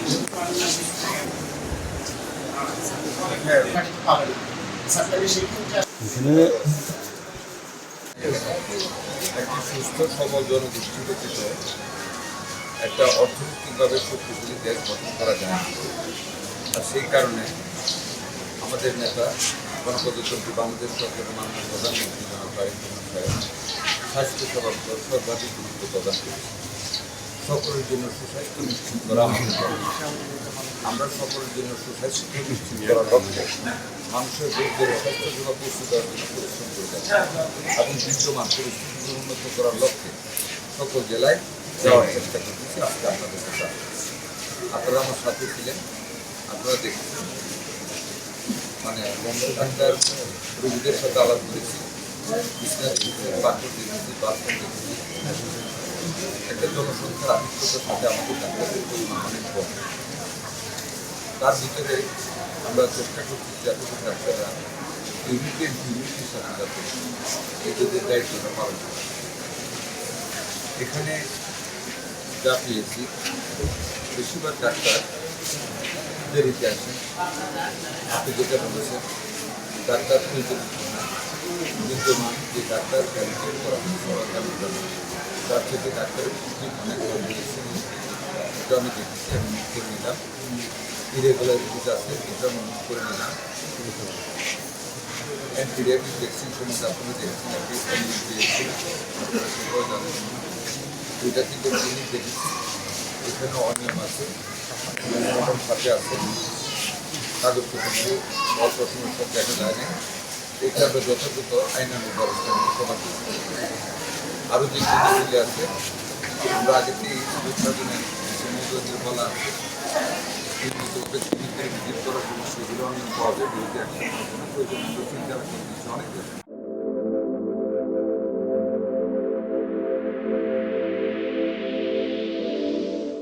এখানে একটি সুস্থ সবল জনগোষ্ঠী ব্যতীত একটা অর্থনৈতিকভাবে শক্তিশালী দেশ গঠন করা যায়, আর সেই কারণে আমাদের নেতা গণপ্রজাতন্ত্রী বাংলাদেশ সরকারের মাননীয় প্রধানমন্ত্রী জনাব তারেক রহমান সাহেব স্বাস্থ্য সেবার উপর সর্বাধিক গুরুত্ব প্রদান করেছে। সকলের জন্য সুস্বাস্থ্য নিশ্চিত করা আমাদের দায়িত্ব। আমরা সকলের জন্য সুস্বাস্থ্য নিশ্চিত করার লক্ষ্যে মানুষের রোগের স্বাস্থ্যসেবা প্রস্তুত দেওয়ার জন্য পরিশ্রম করে যাচ্ছে এবং বিদ্যমান পরিস্থিতিগুলো উন্নত করার লক্ষ্যে সকল জেলায় যাওয়ার চেষ্টা করতেছি। আজকে আপনাদের সাথে আপনারা আমার সাথে ছিলেন, আপনারা দেখেছেন, মানে ডাক্তার রোগীদের সাথে আলাপ করেছি, বাথরুম দেখেছি, বাথরুম দেখেছি। একটা জনসংখ্যার আধিক্যতার সাথে আমাদের ডাক্তারের পরিমাণ অনেক কম। তার ভিতরে আমরা চেষ্টা করছি যাতে ডাক্তাররা ইউনিটির সাথে যাতে নিজেদের দায়িত্বটা পালন করে। এখানে যা পেয়েছি বেশিরভাগ ডাক্তার দেরিতে আসেন। আপনি যেটা বলেছেন ডাক্তার বিদ্যমান যে ডাক্তার ক্যালিফাইড করা তার থেকে ডাক্তারের ছুটি অনেক কম দিয়েছে, এটা আমি দেখেছি, আমি নোট করে নিলাম। ইরেগুলারিটিস আছে, এটা আমি নোট করে নিলাম। অ্যান্টিরিয়াবিক ভ্যাকসিন সম্বন্ধে আপনারা দেখেছেন, দুইটা তিনটে ক্লিনিক দেখেছি, এখানেও অনিয়ম আছে, সাথে আছে কাগজপত্র অল্প সময় সব দেখা যায় না। এটা আমরা যথাযথ আইনানুগ ব্যবস্থা নিয়ে সবার আরও যে ক্লিনিকগুলি আছে আমরা আগে থেকেই মৌজুদের বলা আছে ক্লিনিকের ভিজিট করার জন্য সেগুলো অনিয়ম পাওয়া যায়, বিরোধী অ্যাকশন প্রয়োজন চিন্তা